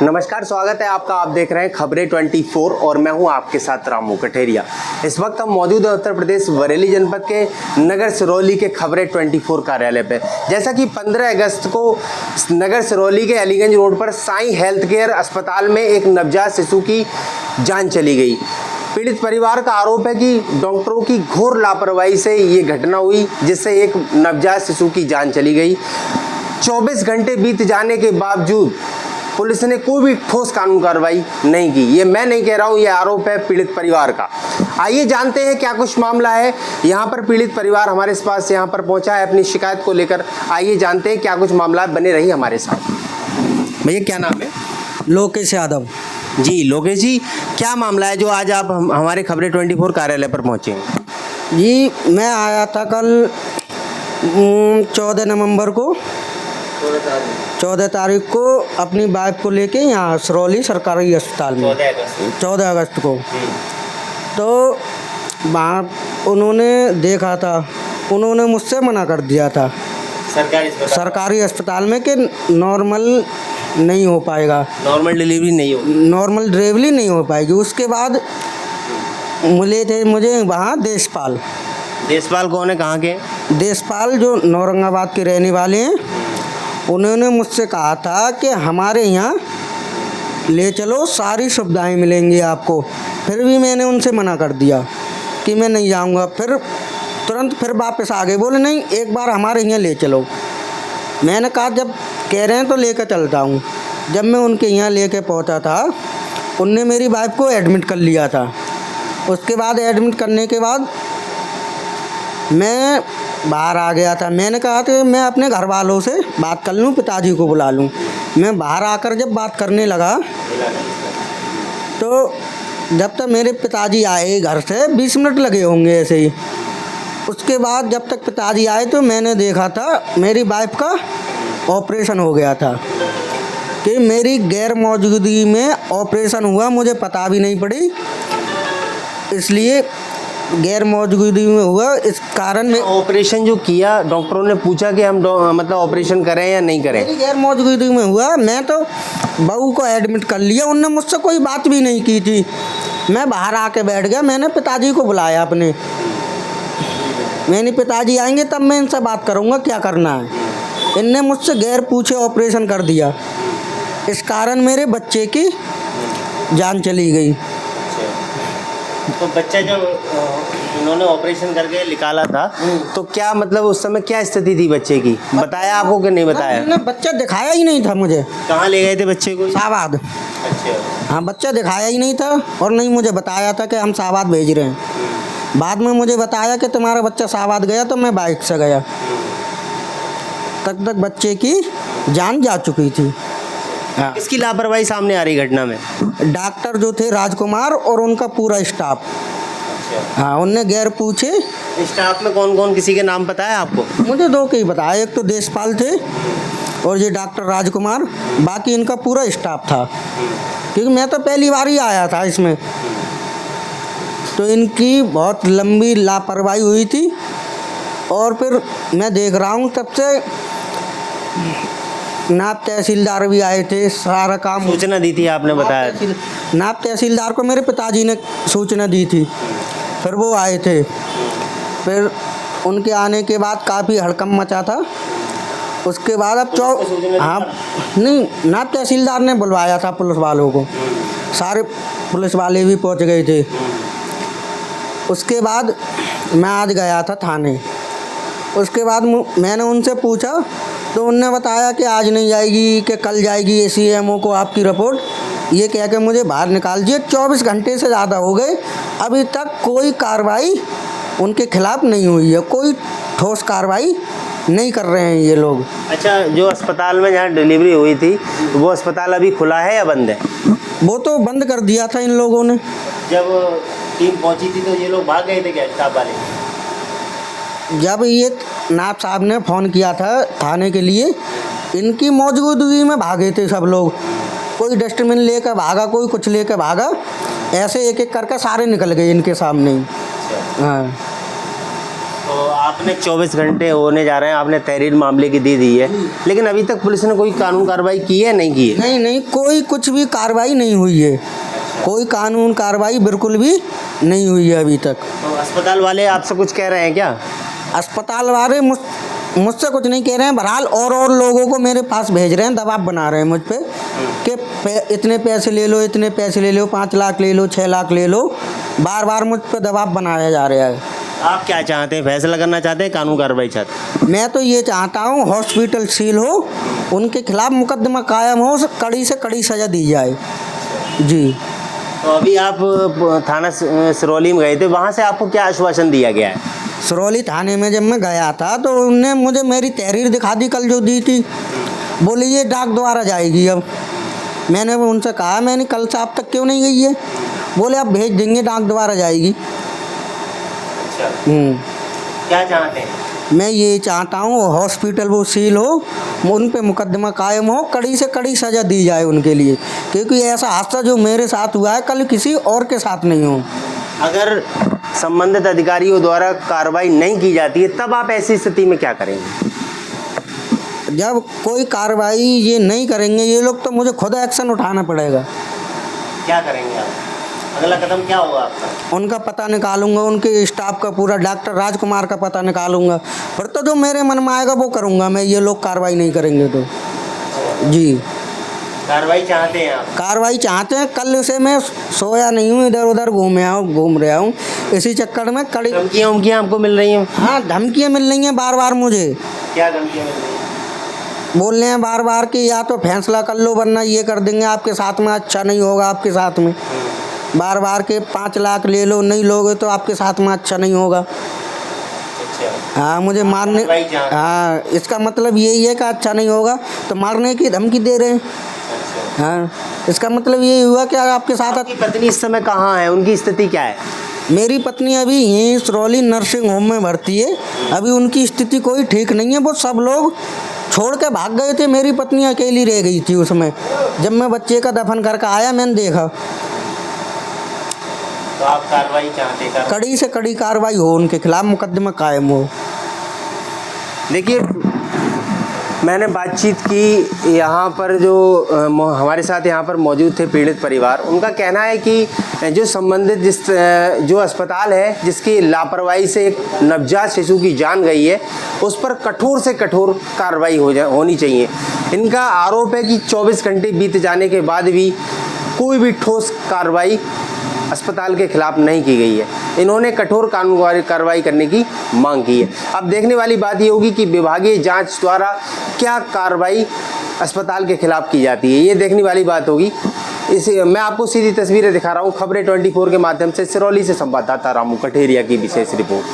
नमस्कार, स्वागत है आपका। आप देख रहे हैं खबरें 24 और मैं हूं आपके साथ रामू कठेरिया। इस वक्त हम मौजूद है उत्तर प्रदेश बरेली जनपद के नगर सिरौली के खबरें 24 कार्यालय पे। जैसा कि 15 अगस्त को नगर सिरौली के अलीगंज रोड पर साईं हेल्थ केयर अस्पताल में एक नवजात शिशु की जान चली गई। पीड़ित परिवार का आरोप है कि डॉक्टरों की घोर लापरवाही से ये घटना हुई, जिससे एक नवजात शिशु की जान चली गई। 24 घंटे बीत जाने के बावजूद पुलिस ने कोई भी ठोस कानूनी कार्रवाई नहीं की। ये मैं नहीं कह रहा हूँ, ये आरोप है पीड़ित परिवार का। आइए जानते हैं क्या कुछ मामला है। यहाँ पर पीड़ित परिवार हमारे पास यहाँ पर पहुँचा है अपनी शिकायत को लेकर। आइए जानते हैं क्या कुछ मामला है। बने रही हमारे साथ। भैया क्या नाम है? लोकेश यादव। जी लोकेश जी, क्या मामला है जो आज आप हमारे खबरें 24 कार्यालय पर पहुँचे? जी मैं आया था कल 14 नवंबर को 14 तारीख को अपनी बाइक को लेके यहाँ सिरौली सरकारी अस्पताल में 14 अगस्त को। तो वहाँ उन्होंने देखा था, उन्होंने मुझसे मना कर दिया था सरकारी अस्पताल में कि नॉर्मल नहीं हो पाएगा, नॉर्मल डिलीवरी नहीं हो पाएगी। उसके बाद मिले थे मुझे वहाँ देशपाल कौन है, कहाँ के? देशपाल जो औरंगाबाद के रहने वाले हैं। उन्होंने मुझसे कहा था कि हमारे यहाँ ले चलो, सारी सुविधाएं मिलेंगी आपको। फिर भी मैंने उनसे मना कर दिया कि मैं नहीं जाऊँगा। फिर तुरंत वापस आ गए, बोले नहीं एक बार हमारे यहाँ ले चलो। मैंने कहा जब कह रहे हैं तो लेकर चलता हूँ। जब मैं उनके यहाँ लेके पहुँचा था, उनने मेरी वाइफ को एडमिट कर लिया था। उसके बाद एडमिट करने के बाद मैं बाहर आ गया था। मैंने कहा कि मैं अपने घर वालों से बात कर लूँ, पिताजी को बुला लूँ। मैं बाहर आकर जब बात करने लगा तो जब तक मेरे पिताजी आए घर से 20 मिनट लगे होंगे ऐसे ही। उसके बाद जब तक पिताजी आए तो मैंने देखा था मेरी वाइफ का ऑपरेशन हो गया था, कि मेरी गैर मौजूदगी में ऑपरेशन हुआ, मुझे पता भी नहीं पड़ी। इसलिए गैर मौजूदगी में हुआ, इस कारण में ऑपरेशन जो किया डॉक्टरों ने पूछा कि हम मतलब ऑपरेशन करें या नहीं करें? मेरी गैर मौजूदगी में हुआ। मैं तो बहू को एडमिट कर लिया, उनने मुझसे कोई बात भी नहीं की थी। मैं बाहर आके बैठ गया। मैंने पिताजी को बुलाया अपने, मैंने पिताजी आएंगे तब मैं इनसे बात करूँगा क्या करना है। इनने मुझसे गैर पूछे ऑपरेशन कर दिया। इस कारण मेरे बच्चे की जान चली गई। तो बच्चा जब उन्होंने ऑपरेशन करके निकाला था तो क्या मतलब उस समय क्या स्थिति थी बच्चे की? बताया आपको कि नहीं बताया? मैंने बच्चा दिखाया ही नहीं था मुझे। कहाँ ले गए थे बच्चे को? शाहबाद। अच्छा। हाँ, बच्चा दिखाया ही नहीं था और नहीं मुझे बताया था कि हम शाहबाद भेज रहे हैं। बाद में मुझे बताया कि तुम्हारा बच्चा शाहबाद गया, तो मैं बाइक से गया। तब तक बच्चे की जान जा चुकी थी। हाँ। किसकी लापरवाही सामने आ रही घटना में? डॉक्टर जो थे राजकुमार और उनका पूरा स्टाफ। अच्छा। हाँ, उनने गैर पूछे। स्टाफ में कौन कौन, किसी के नाम पता है आपको? मुझे 2 के ही बताया, एक तो देशपाल थे और ये डॉक्टर राजकुमार। बाकी इनका पूरा स्टाफ था, क्योंकि मैं तो पहली बार ही आया था इसमें। तो इनकी बहुत लंबी लापरवाही हुई थी। और फिर मैं देख रहा हूँ तब से नायब तहसीलदार भी आए थे, सारा काम सूचना दी थी आपने बताया? नायब तहसीलदार को मेरे पिताजी ने सूचना दी थी, फिर वो आए थे। फिर उनके आने के बाद काफ़ी हड़कंप मचा था। उसके बाद अब हाँ नहीं, नायब तहसीलदार ने बुलवाया था पुलिस वालों को, सारे पुलिस वाले भी पहुंच गए थे। उसके बाद मैं आज गया था थाने। उसके बाद मैंने उनसे पूछा तो उनने बताया कि आज नहीं जाएगी, कि कल जाएगी ACMO को आपकी रिपोर्ट। ये कह के मुझे बाहर निकाल दिए। 24 घंटे से ज़्यादा हो गए, अभी तक कोई कार्रवाई उनके खिलाफ नहीं हुई है, कोई ठोस कार्रवाई नहीं कर रहे हैं ये लोग। अच्छा, जो अस्पताल में जहाँ डिलीवरी हुई थी वो अस्पताल अभी खुला है या बंद है? वो तो बंद कर दिया था इन लोगों ने। जब टीम पहुंची थी तो ये लोग भाग गए थे क्या, स्टाफ वाले? जब ये नायब साहब ने फ़ोन किया था थाने के लिए, इनकी मौजूदगी में भागे थे सब लोग। कोई डस्टबिन लेकर भागा, कोई कुछ लेकर भागा, ऐसे एक एक करके सारे निकल गए इनके सामने ही। हाँ। तो आपने 24 घंटे होने जा रहे हैं, आपने तहरीर मामले की दे दी है, लेकिन अभी तक पुलिस ने कोई कानून कार्रवाई की है नहीं की है? नहीं नहीं, कोई कुछ भी कार्रवाई नहीं हुई है, कोई कानून कार्रवाई बिल्कुल भी नहीं हुई है अभी तक। तो अस्पताल वाले आपसे कुछ कह रहे हैं क्या? अस्पताल वाले मुझसे कुछ नहीं कह रहे हैं, बहरहाल और लोगों को मेरे पास भेज रहे हैं, दबाव बना रहे हैं मुझ पे कि इतने पैसे ले लो, इतने पैसे ले लो, 5 लाख ले लो, 6 लाख ले लो, बार बार मुझ पे दबाव बनाया जा रहा है। आप क्या चाहते हैं, फैसला करना चाहते हैं, कानून कार्रवाई चाहते हैं? मैं तो ये चाहता हूँ हॉस्पिटल सील हो, उनके खिलाफ मुकदमा कायम हो, कड़ी से कड़ी सज़ा दी जाए जी। तो अभी आप थाना सिरौली में गए थे, वहाँ से आपको क्या आश्वासन दिया गया है? सिरौली थाने में जब मैं गया था तो उनने मुझे मेरी तहरीर दिखा दी कल जो दी थी, बोले ये डाक द्वारा जाएगी। अब मैंने उनसे कहा मैंने कल से आप तक क्यों नहीं गई है, बोले आप भेज देंगे, डाक द्वारा जाएगी। अच्छा, क्या चाहते हैं? मैं ये चाहता हूँ हॉस्पिटल वो सील हो, उन पे मुकदमा कायम हो, कड़ी से कड़ी सज़ा दी जाए उनके लिए, क्योंकि ऐसा हादसा जो मेरे साथ हुआ है कल किसी और के साथ नहीं हो। अगर संबंधित अधिकारियों द्वारा कार्रवाई नहीं की जाती है तब आप ऐसी स्थिति में क्या करेंगे? जब कोई कार्रवाई ये नहीं करेंगे ये लोग तो मुझे खुद एक्शन उठाना पड़ेगा। क्या करेंगे आप? अगला कदम क्या होगा आपका? उनका पता निकालूंगा, उनके स्टाफ का पूरा, डॉक्टर राजकुमार का पता निकालूंगा, फिर तो जो मेरे मन में आएगा वो करूंगा मैं, ये लोग कार्रवाई नहीं करेंगे तो जी। कार्रवाई चाहते हैं आप? कार्रवाई चाहते हैं, कल से मैं सोया नहीं हूँ, इधर उधर घूम रहा हूँ, इसी चक्कर में कड़ी धमकियाँ आपको मिल रही हैं? हाँ, धमकियाँ मिल रही हैं बार बार मुझे। क्या धमकियाँ मिल रही हैं? बोल रहे हैं बार बार कि या तो फैसला कर लो वरना ये कर देंगे आपके साथ में, अच्छा नहीं होगा आपके साथ में, बार बार के 5 लाख ले लो, नहीं लोगे तो आपके साथ में अच्छा नहीं होगा। हाँ, मुझे मारने, हाँ, इसका मतलब यही है कि अच्छा नहीं होगा तो मारने की धमकी दे रहे हैं। हाँ, इसका मतलब ये हुआ कि आपके साथ। आपकी पत्नी इस समय कहाँ है, उनकी स्थिति क्या है? मेरी पत्नी अभी यहीं सिरौली नर्सिंग होम में भर्ती है, अभी उनकी स्थिति कोई ठीक नहीं है, वो सब लोग छोड़ के भाग गए थे, मेरी पत्नी अकेली रह गई थी उसमें। जब मैं बच्चे का दफन करके आया मैंने देखा। तो आप कार्रवाई चाहते हैं? कड़ी से कड़ी कार्रवाई हो, उनके खिलाफ मुकदमा कायम हो। देखिए, मैंने बातचीत की यहाँ पर जो हमारे साथ यहाँ पर मौजूद थे पीड़ित परिवार, उनका कहना है कि जो संबंधित जो अस्पताल है जिसकी लापरवाही से एक नवजात शिशु की जान गई है, उस पर कठोर से कठोर कार्रवाई होनी चाहिए। इनका आरोप है कि 24 घंटे बीत जाने के बाद भी कोई भी ठोस कार्रवाई अस्पताल के खिलाफ नहीं की गई है। इन्होंने कठोर कानूनी कार्रवाई करने की मांग की है। अब देखने वाली बात ये होगी कि विभागीय जांच द्वारा क्या कार्रवाई अस्पताल के खिलाफ की जाती है, ये देखने वाली बात होगी। इसे मैं आपको सीधी तस्वीरें दिखा रहा हूँ खबरें 24 के माध्यम से। सिरौली से संवाददाता रामू कठेरिया की विशेष रिपोर्ट।